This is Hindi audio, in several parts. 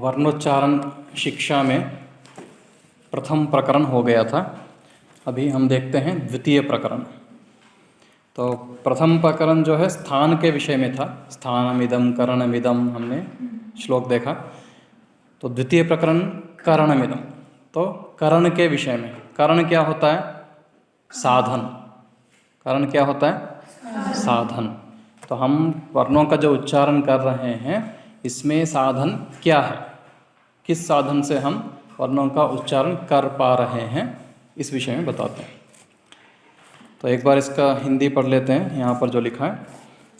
वर्णोच्चारण शिक्षा में प्रथम प्रकरण हो गया था। अभी हम देखते हैं द्वितीय प्रकरण। तो प्रथम प्रकरण जो है स्थान के विषय में था। स्थानमिदं करणमिदं हमने श्लोक देखा। तो द्वितीय प्रकरण करणमिदं, तो करण के विषय में। करण क्या होता है? साधन। करण क्या होता है? साधन। तो हम वर्णों का जो उच्चारण कर रहे हैं इसमें साधन क्या है, किस साधन से हम वर्णों का उच्चारण कर पा रहे हैं, इस विषय में बताते हैं। तो एक बार इसका हिंदी पढ़ लेते हैं। यहाँ पर जो लिखा है,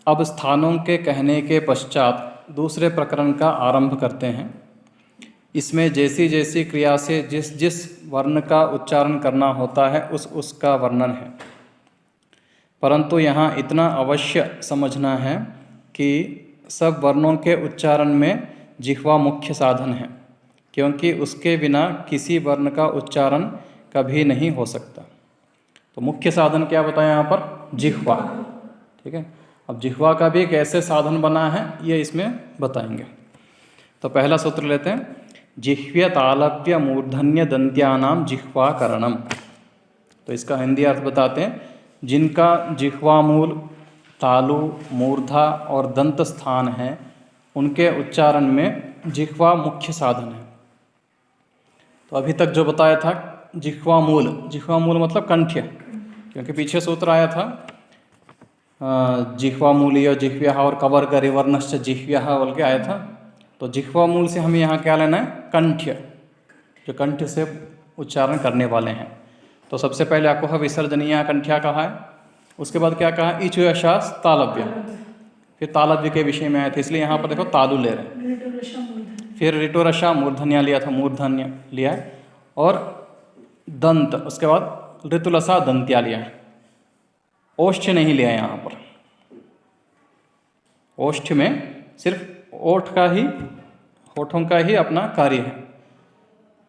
अब स्थानों के कहने के पश्चात दूसरे प्रकरण का आरंभ करते हैं। इसमें जैसी जैसी क्रिया से जिस जिस वर्ण का उच्चारण करना होता है उसका वर्णन है। परंतु यहाँ इतना अवश्य समझना है कि सब वर्णों के उच्चारण में जिह्वा मुख्य साधन है, क्योंकि उसके बिना किसी वर्ण का उच्चारण कभी नहीं हो सकता। तो मुख्य साधन क्या बताया यहाँ पर? जिह्वा। ठीक है। अब जिह्वा का भी कैसे साधन बना है ये इसमें बताएंगे। तो पहला सूत्र लेते हैं, जिह्व्य तालव्य मूर्धन्य दंत्यानाम जिह्वाकरणम। तो इसका हिंदी अर्थ बताते हैं, जिनका जिह्वामूल, तालु, मूर्धा और दंत स्थान है उनके उच्चारण में जिह्वा मुख्य साधन है। तो अभी तक जो बताया था जिह्वामूल, जिह्वामूल मतलब कंठ्य, क्योंकि पीछे सूत्र आया था जिह्वामूलीय जिह्व्यः और कवर्ग वर्णश्च जिह्व्यः बोल के आया था। तो जिह्वामूल से हमें यहाँ क्या लेना है? कंठ्य, जो कंठ से उच्चारण करने वाले हैं। तो सबसे पहले अकुह विसर्जनीय कंठ्या कहा है, उसके बाद क्या कहा? इच यशास तालव्य, फिर तालव्य के विषय में आए थे, इसलिए यहाँ पर देखो तालु ले रहे हैं। फिर ऋटुरशा मूर्धन्य लिया था, मूर्धन्य लिया है, और दंत, उसके बाद ऋतुलसा दंत्या लिया है। ओष्ठ नहीं लिया है यहाँ पर। ओष्ठ में सिर्फ ओठ का ही, होठों का ही अपना कार्य है।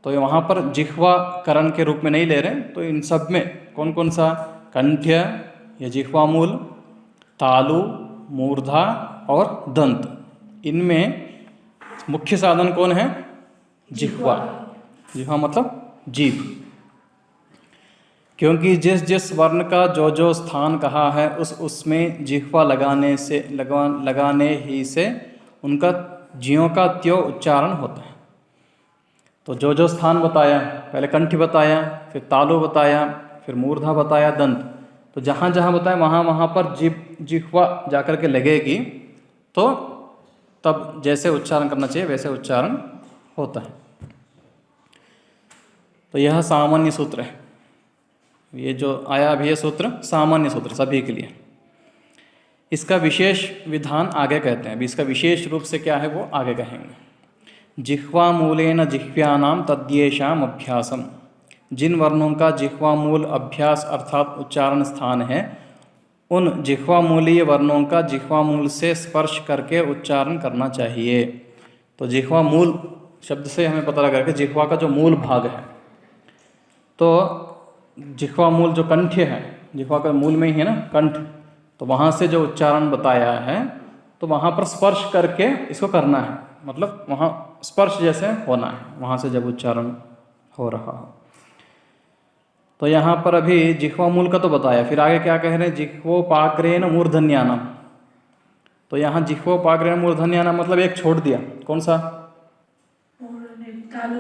तो ये वहाँ पर जिह्वा करण के रूप में नहीं ले रहे। तो इन सब में कौन कौन सा? कंठ्य या जिह्वामूल, तालु, मूर्धा और दंत, इनमें मुख्य साधन कौन है? जिह्वा। जिह्वा मतलब जीभ। क्योंकि जिस जिस वर्ण का जो जो स्थान कहा है उसमें जिह्वा लगाने ही से उनका ज्यों का त्यों उच्चारण होता है। तो जो जो स्थान बताया, पहले कंठ बताया, फिर तालु बताया, फिर मूर्धा बताया, दंत, तो जहाँ जहाँ बताया वहाँ वहाँ पर जिह्वा जाकर के लगेगी, तो तब जैसे उच्चारण करना चाहिए वैसे उच्चारण होता है। तो यह सामान्य सूत्र है। ये जो आया अभी ये सूत्र सामान्य सूत्र सभी के लिए। इसका विशेष विधान आगे कहते हैं। अभी इसका विशेष रूप से क्या है वो आगे कहेंगे। जिह्वामूलेन जिह्व्यानाम तद्येषाम अभ्यासम, जिन वर्णों का जिह्वामूल अभ्यास अर्थात उच्चारण स्थान है, उन जिह्वामूलीय वर्णों का जिह्वामूल से स्पर्श करके उच्चारण करना चाहिए। तो जिह्वामूल शब्द से हमें पता लगा कि जिह्वा का जो मूल भाग है, तो जिह्वामूल जो कंठ्य है, जिह्वा का मूल में ही है ना कंठ, तो वहाँ से जो उच्चारण बताया है तो वहाँ पर स्पर्श करके इसको करना है, मतलब वहाँ स्पर्श जैसे होना है, वहाँ से जब उच्चारण हो रहा हो। तो यहाँ पर अभी जिह्वामूल का तो बताया, फिर आगे क्या कह रहे हैं? जिह्वोपाग्रेण मूर्धन्यानाम। तो यहाँ जिह्वोपाग्रेण मूर्धन्यानाम मतलब एक छोड़ दिया, कौन सा?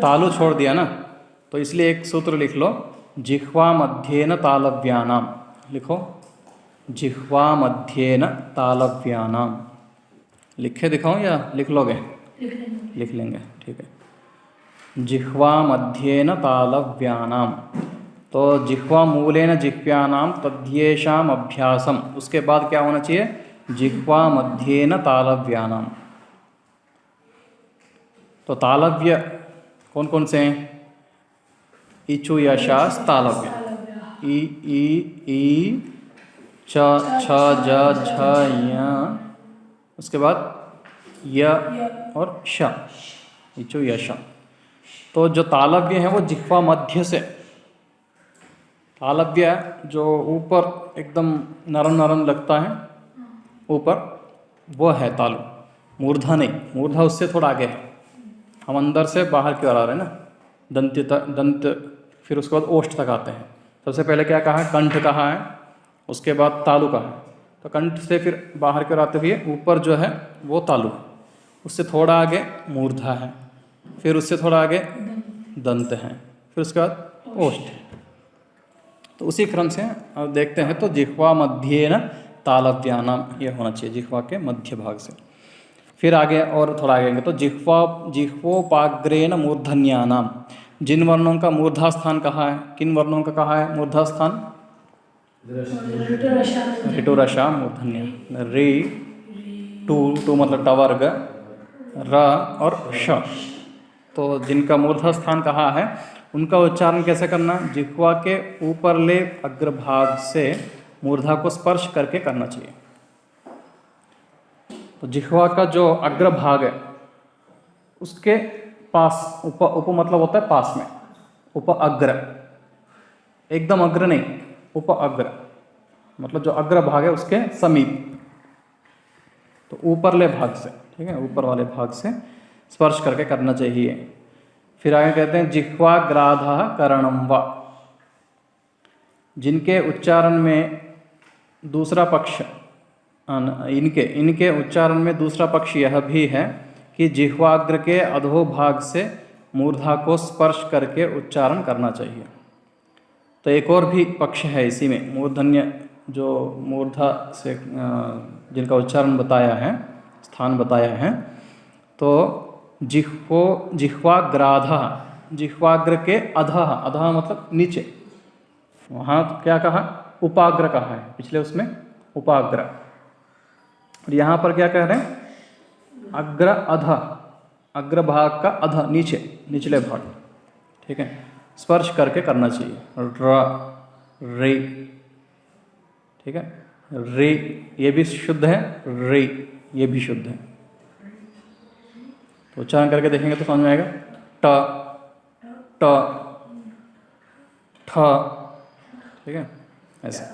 तालु छोड़ दिया ना, तो इसलिए एक सूत्र लिख लो, जिह्वा मध्येन तालव्यानाम। लिखो, जिह्वा मध्येन तालव्यानाम। लिखे दिखाऊं या लिख लोगे? लिख लेंगे, ठीक है। जिह्वा मध्येन तालव्यानाम। तो जिह्वा मूलेन जिह्व्यानाम तद्येषाम अभ्यासम, उसके बाद क्या होना चाहिए, जिह्वा मध्येन तालव्यानाम। तो तालव्य कौन कौन से हैं, इचु यशास तालव्य, ई ई च छ ज झ य, उसके बाद य और श, इचु यश। तो जो तालव्य है वो जिह्वा मध्य से, तालव्य जो ऊपर एकदम नरम नरम लगता है ऊपर, वो है तालु, मूर्धा नहीं, मूर्धा उससे थोड़ा आगे है। हम अंदर से बाहर की ओर आ रहे हैं ना, दंत, फिर उसके बाद ओष्ठ तक आते हैं। सबसे पहले क्या कहा है, कंठ कहा है, उसके बाद तालु कहा है। तो कंठ से फिर बाहर की ओर आते हुए ऊपर जो है वो तालु, उससे थोड़ा आगे मूर्धा है, फिर उससे थोड़ा आगे दंत है, फिर उसके बाद ओष्ठ। तो उसी क्रम से अब देखते हैं। तो जिह्वा मध्य न तालव्यानाम, ये होना चाहिए जिह्वा के मध्य भाग से। फिर आगे और थोड़ा आगे तो जिह्वोपाग्रेण मूर्धन्यानाम, जिन वर्णों का मूर्धा स्थान कहाँ है, किन वर्णों का कहाँ है मूर्धा स्थान, ऋटुरसा मूर्धन्य, रि टू मतलब टवर्ग, र और श। तो जिनका मूर्धा स्थान कहाँ है उनका उच्चारण कैसे करना, जिह्वा के ऊपरले अग्रभाग से मूर्धा को स्पर्श करके करना चाहिए। तो जिह्वा का जो अग्रभाग है उसके पास, उप मतलब होता है पास में, उप अग्र, एकदम अग्र नहीं, उप अग्र मतलब जो अग्रभाग है उसके समीप, तो ऊपरले भाग से, ठीक है, ऊपर वाले भाग से स्पर्श करके करना चाहिए। फिर आगे कहते हैं जिह्वाग्राधः करणं वा, जिनके उच्चारण में दूसरा पक्ष, इनके उच्चारण में दूसरा पक्ष यह भी है कि जिह्वाग्र के अधोभाग से मूर्धा को स्पर्श करके उच्चारण करना चाहिए। तो एक और भी पक्ष है इसी में, मूर्धन्य जो मूर्धा से जिनका उच्चारण बताया है, स्थान बताया है। तो जिह्वाग्राधः, जिह्वाग्र के अधः, अधः मतलब नीचे, वहाँ क्या कहा, उपाग्र कहा है, पिछले उसमें उपाग्र, और यहाँ पर क्या कह रहे हैं, अग्र अधः, अग्रभाग का अधः नीचे, निचले भाग, ठीक है, स्पर्श करके करना चाहिए। र रे, ठीक है, रे ये भी शुद्ध है, रे ये भी शुद्ध है। तो उच्चारण करके देखेंगे तो समझ में आएगा, ट ट ठ, ठीक है, ऐसे।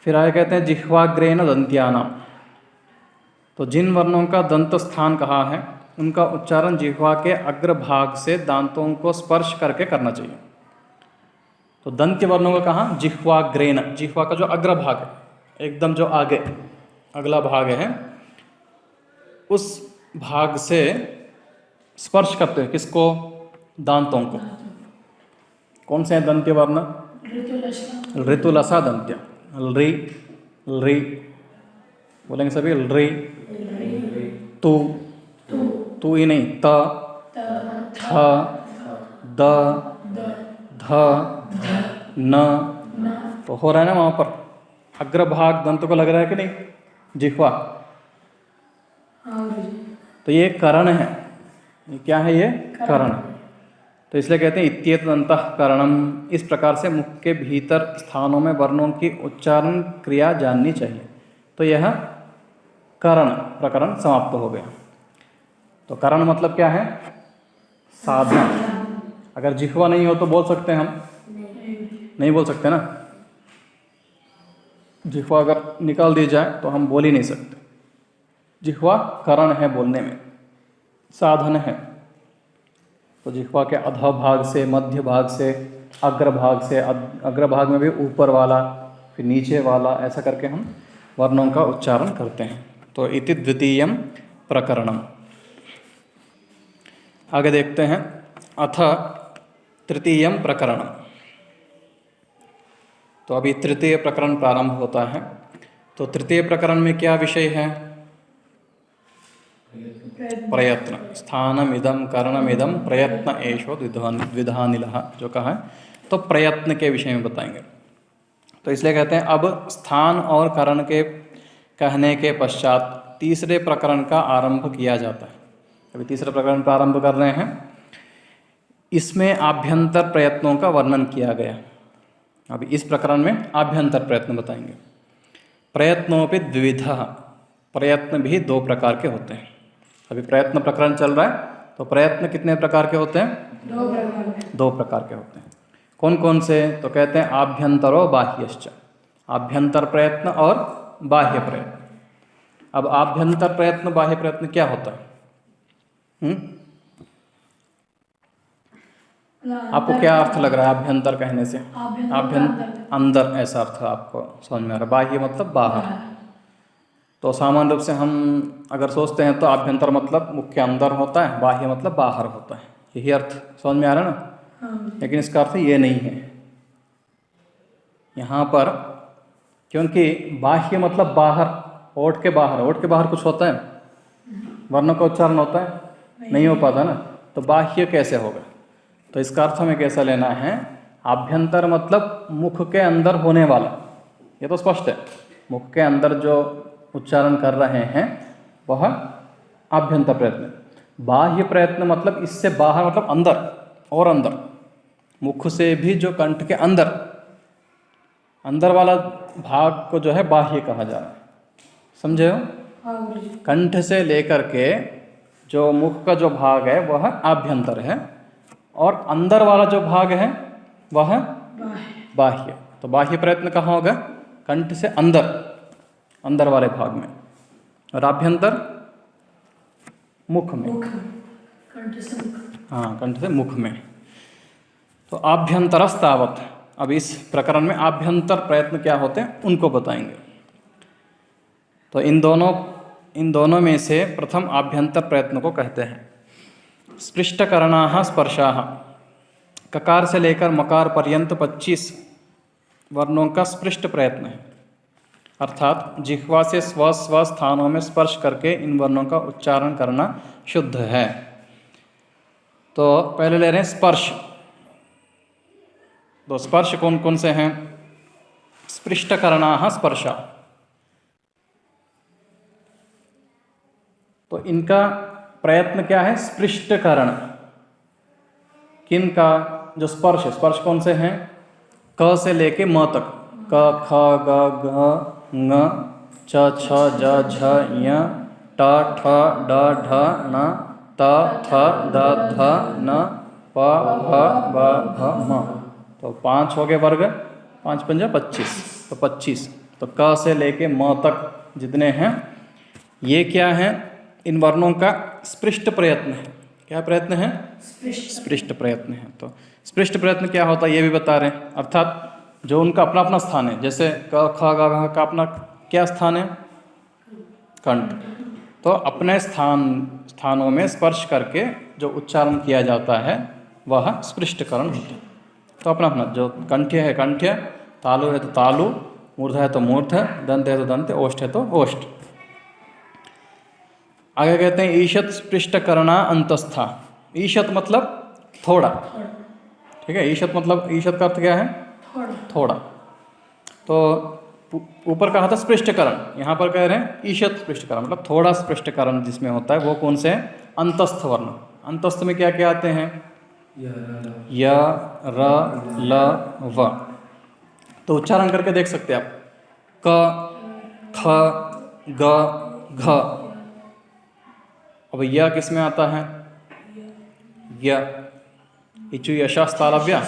फिर आगे कहते हैं जिह्वाग्रेण दंत्यानाम, तो जिन वर्णों का दंत स्थान कहा है उनका उच्चारण जिह्वा के अग्रभाग से दांतों को स्पर्श करके करना चाहिए। तो दंत्य वर्णों का कहा, जिह्वाग्रेण, जिह्वा का जो अग्रभाग है, एकदम जो आगे अगला भाग है, उस भाग से स्पर्श करते हैं किसको, दांतों को। कौन से हैं दंत्य वर्ण, ऋतुलसा दंत्य, ल्री ल्री बोलेंगे सभी, ल्री, तू ही नहीं, त थ द ध न, तो हो रहा है ना वहाँ पर अग्रभाग दंत को लग रहा है कि नहीं, जिह्वा। तो ये करण है, ये क्या है, ये करण। तो इसलिए कहते हैं इत्येतदन्तः करणम, इस प्रकार से मुख के भीतर स्थानों में वर्णों की उच्चारण क्रिया जाननी चाहिए। तो यह करण प्रकरण समाप्त हो गया। तो करण मतलब क्या है, साधना। अगर जिह्वा नहीं हो तो बोल सकते हैं हम, नहीं बोल सकते ना, जिह्वा अगर निकाल दी जाए तो हम बोल ही नहीं सकते। जिह्वा करण है, बोलने में साधन है। तो जिह्वा के अधः भाग से, मध्य भाग से, अग्रभाग से, अग्रभाग में भी ऊपर वाला, फिर नीचे वाला, ऐसा करके हम वर्णों का उच्चारण करते हैं। तो इति द्वितीयम प्रकरणम। आगे देखते हैं, अथ तृतीयम प्रकरणम। तो अभी तृतीय प्रकरण प्रारंभ होता है। तो तृतीय प्रकरण में क्या विषय है, प्रयत्न। स्थानमिदं करणमिदं प्रयत्न एषो द्विधानिलः, जो कहा है तो प्रयत्न के विषय में बताएंगे। तो इसलिए कहते हैं अब स्थान और करण के कहने के पश्चात तीसरे प्रकरण का आरंभ किया जाता है। अभी तीसरे प्रकरण का आरंभ कर रहे हैं। इसमें आभ्यंतर प्रयत्नों का वर्णन किया गया। अभी इस प्रकरण में आभ्यंतर प्रयत्न बताएंगे। प्रयत्नों पे द्विविधा, प्रयत्न भी दो प्रकार के होते हैं। अभी प्रयत्न प्रकरण चल रहा है, तो प्रयत्न कितने प्रकार के होते हैं? दो प्रकार के होते हैं। कौन कौन से? तो कहते हैं आभ्यंतरो बाह्यश्च, आभ्यंतर प्रयत्न और बाह्य प्रयत्न। अब आभ्यंतर प्रयत्न बाह्य प्रयत्न क्या होता है? आपको क्या अर्थ लग रहा है आभ्यंतर कहने से? आभ्यंतर अंदर, ऐसा अर्थ आपको समझ में आ रहा है। बाह्य मतलब बाहर। तो सामान्य रूप से हम अगर सोचते हैं तो आभ्यंतर मतलब मुख के अंदर होता है, बाह्य मतलब बाहर होता है। यही अर्थ समझ में आ रहा है ना? लेकिन इसका अर्थ ये नहीं है यहाँ पर, क्योंकि बाह्य मतलब बाहर, ओठ के बाहर। ओठ के बाहर कुछ होता है? वर्णों का उच्चारण होता है? नहीं हो पाता ना। तो बाह्य कैसे होगा? तो इसका अर्थ हमें कैसा लेना है? आभ्यंतर मतलब मुख के अंदर होने वाला। ये तो स्पष्ट है, मुख के अंदर जो उच्चारण कर रहे हैं वह आभ्यंतर प्रयत्न। बाह्य प्रयत्न मतलब इससे बाहर, मतलब अंदर और अंदर, मुख से भी जो कंठ के अंदर, अंदर वाला भाग को जो है बाह्य कहा जा रहा है। समझे हो? कंठ से लेकर के जो मुख का जो भाग है वह आभ्यंतर है, और अंदर वाला जो भाग है वह बाह्य। तो बाह्य प्रयत्न कहाँ होगा? कंठ से अंदर, अंदर वाले भाग में, और आभ्यंतर मुख में। हाँ, कंठ से मुख में। तो आभ्यंतरस्तावत्, अब इस प्रकरण में आभ्यंतर प्रयत्न क्या होते हैं उनको बताएंगे। तो इन दोनों में से प्रथम आभ्यंतर प्रयत्न को कहते हैं स्पृष्टकरणाः स्पर्शाः। ककार से लेकर मकार पर्यंत 25 वर्णों का स्पृष्ट प्रयत्न है, अर्थात जिह्वा से स्व स्व स्थानों में स्पर्श करके इन वर्णों का उच्चारण करना शुद्ध है। तो पहले ले रहे हैं स्पर्श। तो स्पर्श कौन कौन से हैं? स्पृष्टकरणाः स्पर्शा। तो इनका प्रयत्न क्या है? स्पृष्टकरण। किन का? जो स्पर्श है। स्पर्श कौन से हैं? क से लेके म तक। क ख ग घ ङ च छ ज झ ञ ट ठ ड ढ ण त थ द ध न प फ ब भ म। तो 5 हो गए वर्ग, 5 पंजा 25। तो 25। तो क से लेके म तक जितने हैं ये क्या है? इन वर्णों का स्पृष्ट प्रयत्न है। क्या प्रयत्न है? स्पृष्ट प्रयत्न है। तो स्पृष्ट प्रयत्न क्या होता है ये भी बता रहे हैं, अर्थात जो उनका अपना अपना स्थान है। जैसे क ख ग घ का अपना क्या स्थान है? कंठ। तो अपने स्थानों में स्पर्श करके जो उच्चारण किया जाता है वह स्पृष्टकरण होता है। तो अपना अपना, जो कंठ्य है कंठ्य, तालु है तो तालु, मूर्ध है तो मूर्ध, दंत है तो दंत, ओष्ठ है तो ओष्ठ। आगे कहते हैं ईशत स्पृष्टकरणा अंतस्था। ईशत मतलब थोड़ा, ठीक है। ईशत मतलब, ईशत का अर्थ क्या है? थोड़ा। तो ऊपर कहा था स्पृष्टकरण, यहाँ पर कह रहे हैं ईशत स्पृष्टकरण, मतलब थोड़ा स्पृष्टकरण जिसमें होता है वो कौन से है? अंतस्थ वर्ण। अंतस्थ में क्या क्या आते हैं? य, र, ल, व। तो उच्चारण करके देख सकते हैं आप। क, ख, ग, घ। अब य किस में आता है? य, इचु यशास तालव्य।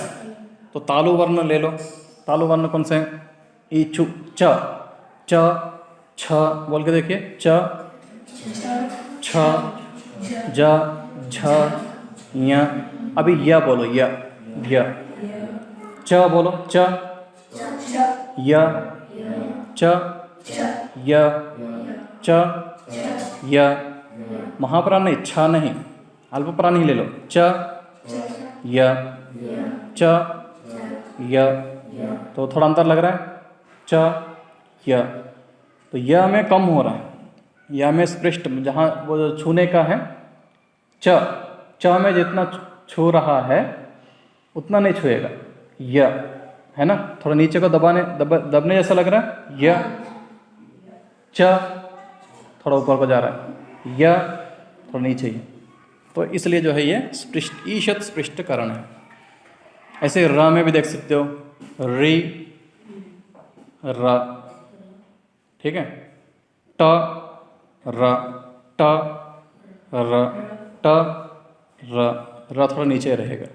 तो तालु वर्ण ले लो। तालु वर्ण कौन से हैं? इचु, च, च, छ बोल के देखिए। च, छ, ज, झ, ञ। अभी य बोलो, य, य। च बोलो, च, य, च, य, च, य। महाप्राण नहीं, छ नहीं, अल्पप्राण ही ले लो। च, य, च, य। तो थोड़ा अंतर लग रहा है। च, य। तो य में कम हो रहा है। य में स्पृष्ट, जहाँ वो जो छूने का है, च, च में जितना छू रहा है उतना नहीं छुएगा। य, है ना, थोड़ा नीचे को दबने जैसा लग रहा है, य। च थोड़ा ऊपर को जा रहा है, य थोड़ा नीचे ही, तो इसलिए जो है ये स्पृष्ट, ईशत स्पृष्टकरण है। ऐसे र में भी देख सकते हो, री, र, ठीक है, ट, र, ट, र, ट, र थोड़ा नीचे रहेगा।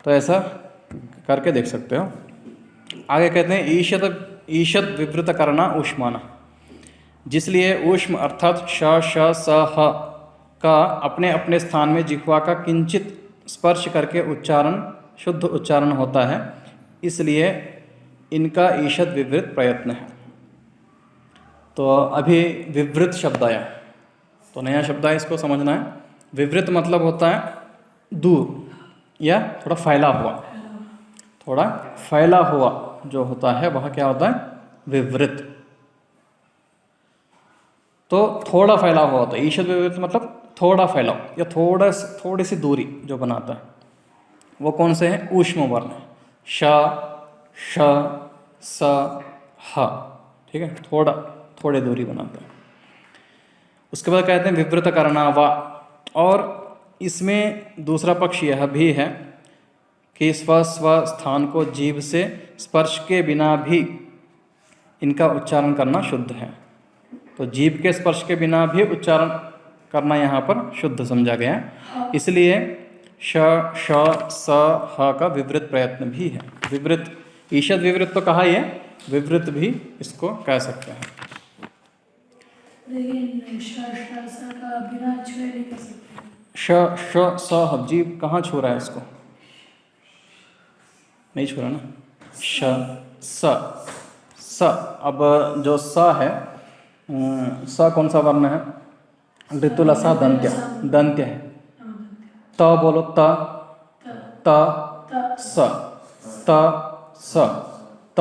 तो ऐसा करके देख सकते हो। आगे कहते हैं ईशत विवृत करना ऊष्माना, जिसलिए ऊष्म अर्थात श, श, स, ह का अपने अपने स्थान में जिह्वा का किंचित स्पर्श करके उच्चारण शुद्ध उच्चारण होता है, इसलिए इनका ईशत विवृत प्रयत्न है। तो अभी विवृत शब्द आया, तो नया शब्द है, इसको समझना है। विवृत मतलब होता है दूर या थोड़ा फैला हुआ, थोड़ा फैला हुआ जो होता है वह क्या होता है, विवृत। तो थोड़ा फैला हुआ होता है। ईशत विवृत मतलब थोड़ा फैला या थोड़ी सी दूरी जो बनाता है, वो कौन से हैं, ऊष्म वर्ण, श, श, स, ह, ठीक है, थोड़ी दूरी बनाता है। उसके बाद कहते हैं विवृत करना वा, और इसमें दूसरा पक्ष यह भी है कि स्व स्थान को जीभ से स्पर्श के बिना भी इनका उच्चारण करना शुद्ध है। तो जीभ के स्पर्श के बिना भी उच्चारण करना यहाँ पर शुद्ध समझा गया है, इसलिए श, श, स, ह का विवृत प्रयत्न भी है। विवृत, ईशद विवृत तो कहा, ये विवृत भी इसको कह सकते हैं। श, श, स, जीभ कहाँ छू रहा है इसको, नहीं छू रहा ना। श, स, अब जो स है, स कौन सा वर्ण है, ऋतुलसा दंत्य, दंत्य है। त बोलो, त, स, त, स, त,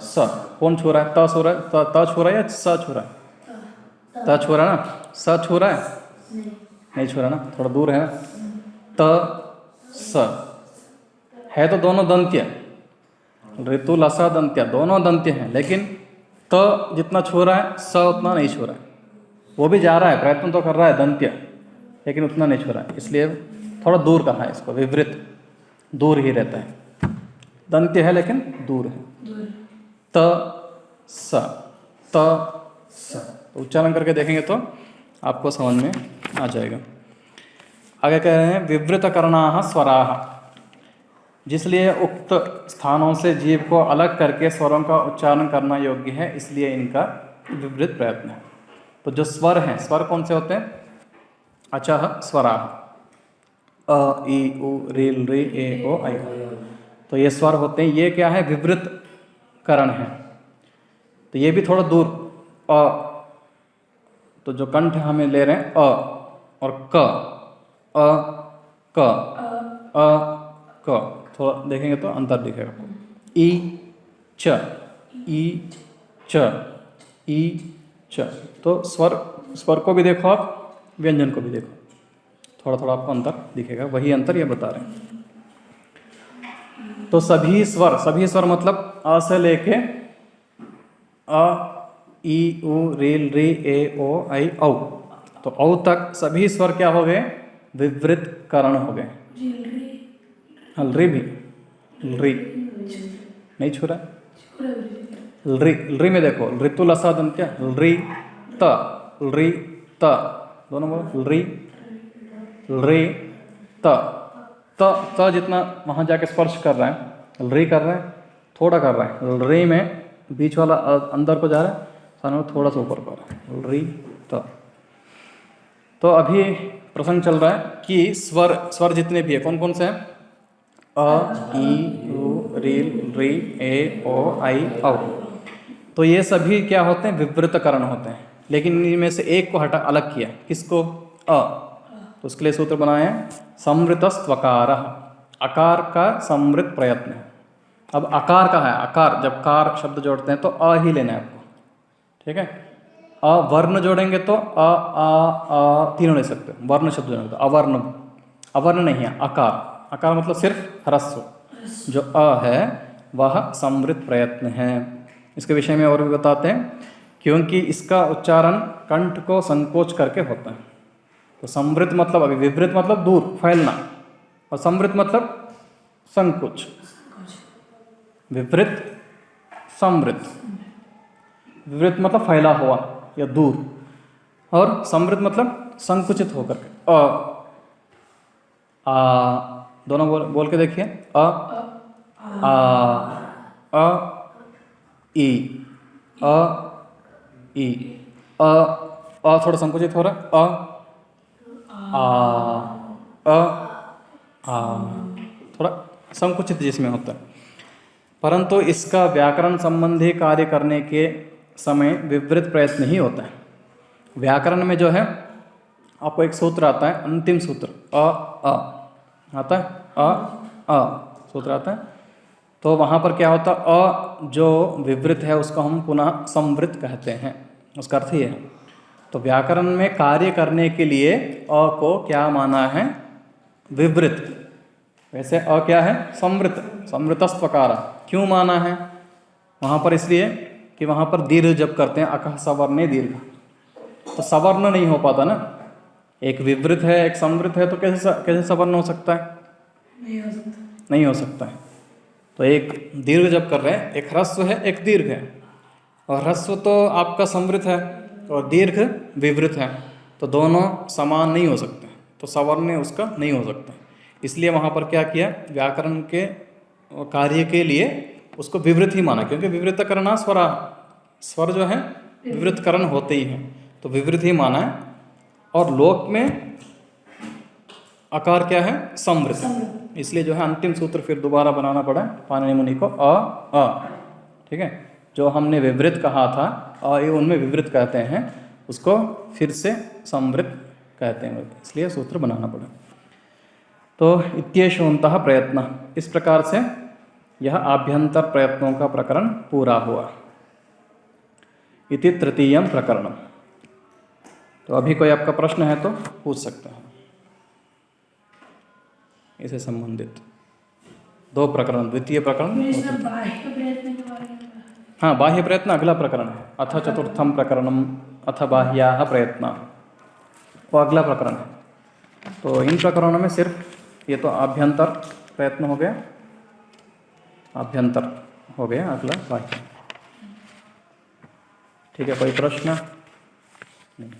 स, कौन छू रहा है, त छू रहा है, त छू रहा है या स छू रहा है, त छू रहा है ना, स छू रहा है, नहीं छू रहा ना, थोड़ा दूर है ना। त, स है तो दोनों दंत्य, ऋतु लसा दंत्य दोनों दंत्य हैं, लेकिन त जितना छू रहा है स उतना नहीं छू रहा है। वो भी जा रहा है, प्रयत्न तो कर रहा है दंत्य, लेकिन उतना नहीं छू रहा है, इसलिए थोड़ा दूर कहा है इसको, विवृत, दूर ही रहता है, दंत्य है लेकिन दूर है। त, स, त, स, तो उच्चारण करके देखेंगे तो आपको समझ में आ जाएगा। आगे कह रहे हैं विवृत करणाः स्वराः, जिसलिए उक्त स्थानों से जीव को अलग करके स्वरों का उच्चारण करना योग्य है, इसलिए इनका विवृत प्रयत्न है। तो जो स्वर हैं, स्वर कौन से होते हैं, अचः स्वराः, अ, ई, उ, ऋ, ऋ, ए, ओ, ऐ, तो ये स्वर होते हैं। ये क्या है, विवृत करण है। तो ये भी थोड़ा दूर, अ, तो जो कंठ हमें ले रहे हैं अ और क, अ, क, अ, क, थोड़ा देखेंगे तो अंतर दिखेगा आपको। ई, च, ई, च, ई, च, तो स्वर को भी देखो आप, व्यंजन को भी देखो, थोड़ा थोड़ा आपको अंतर दिखेगा, वही अंतर ये बता रहे हैं। तो सभी स्वर मतलब अ से लेके अ, ई, उ, ऋ, ए, ओ, ऐ, औ, तो औ तक सभी स्वर क्या हो गए, विवृत करण हो गए। ऋ भी, ऋ नहीं छू रहा, ऋ में देखो, ऋतु लसा दंत्य, ऋ, त, दोनों बोलो, ऋ, त जितना वहाँ जाके स्पर्श कर रहा है, ऋ कर रहा है, थोड़ा कर रहा है, ऋ में बीच वाला अंदर को जा रहा है, सामने में थोड़ा सा ऊपर कर रहा है, ऋ, त। तो अभी प्रसंग चल रहा है कि स्वर जितने भी है कौन कौन से हैं, अ, ई, उ, ऋ, ए, ओ, ऐ, औ, तो ये सभी क्या होते हैं, विवृत करण होते हैं। लेकिन इनमें से एक को हटा अलग किया, किसको, अ, तो उसके लिए सूत्र बनाए हैं संवृतस्त्वकार, अकार का संवृत प्रयत्न है। अब अकार का है, अकार जब कार शब्द जोड़ते हैं तो अ ही लेना है आपको, ठीक है। अवर्ण जोड़ेंगे तो अ तीनों ले सकते हो, वर्ण शब्द जोड़ेंगे तो अवर्ण नहीं है, अकार मतलब सिर्फ ह्रस्व, जो अ है वह संवृत प्रयत्न है। इसके विषय में और भी बताते हैं, क्योंकि इसका उच्चारण कंठ को संकोच करके होता है। तो संवृत मतलब, अभी विवृत मतलब दूर फैलना, और संवृत मतलब संकुच। विवृत, संवृत। विवृत मतलब फैला हुआ या दूर, और संवृत मतलब संकुचित होकर के। दोनों बोल के देखिए। अ आ ई, अ ई, अ थोड़ा संकुचित हो रहा है। थोड़ा संकुचित जिसमें होता है। परंतु इसका व्याकरण संबंधी कार्य करने के समय विवृत प्रयत्न ही होता है। व्याकरण में जो है आपको एक सूत्र आता है, अंतिम सूत्र आता है, अ सूत्र आता है। तो वहाँ पर क्या होता है, अ जो विवृत है उसको हम पुनः संवृत कहते हैं, उसका अर्थ ये है। तो व्याकरण में कार्य करने के लिए अ को क्या माना है, विवृत। वैसे अ क्या है, संवृत, संवृतस्त्वकार। क्यों माना है वहाँ पर, इसलिए कि वहाँ पर दीर्घ जब करते हैं, अकः सवर्णे दीर्घ, तो सवर्ण नहीं हो पाता ना। एक विवृत है एक संवृत है, तो कैसे सवर्ण हो सकता है, नहीं हो सकता है। तो एक दीर्घ जब कर रहे हैं, एक ह्रस्व है एक दीर्घ है, और ह्रस्व तो आपका संवृत है और दीर्घ विवृत है, तो दोनों समान नहीं हो सकते, तो सवर्ण उसका नहीं हो सकता। इसलिए वहाँ पर क्या किया, व्याकरण के कार्य के लिए उसको विवृत ही माना, क्योंकि विवृत करना स्वर जो है विवृतकरण होते ही हैं, तो विवृत ही माना है। और लोक में आकार क्या है, संवृत। इसलिए जो है अंतिम सूत्र फिर दोबारा बनाना पड़ा पाणिनि मुनि को, अ ठीक है। जो हमने विवृत कहा था, ये उनमें विवृत कहते हैं, उसको फिर से संवृत कहते हैं, इसलिए सूत्र बनाना पड़ा। तो इत्येषोऽन्तः प्रयत्न, इस प्रकार से यह आभ्यंतर प्रयत्नों का प्रकरण पूरा हुआ। इति तृतीयं प्रकरणम्। तो अभी कोई आपका प्रश्न है तो पूछ सकते हैं, इसे संबंधित 2 प्रकरण, द्वितीय प्रकरण। हाँ, बाह्य प्रयत्न अगला प्रकरण है, अथ चतुर्थम प्रकरणम अथ बाह्याः प्रयत्न, वो अगला प्रकरण है। तो इन प्रकरणों में सिर्फ ये तो आभ्यंतर प्रयत्न हो गया, आभ्यंतर हो गया, अगला बाह्य। ठीक है, कोई प्रश्न नहीं।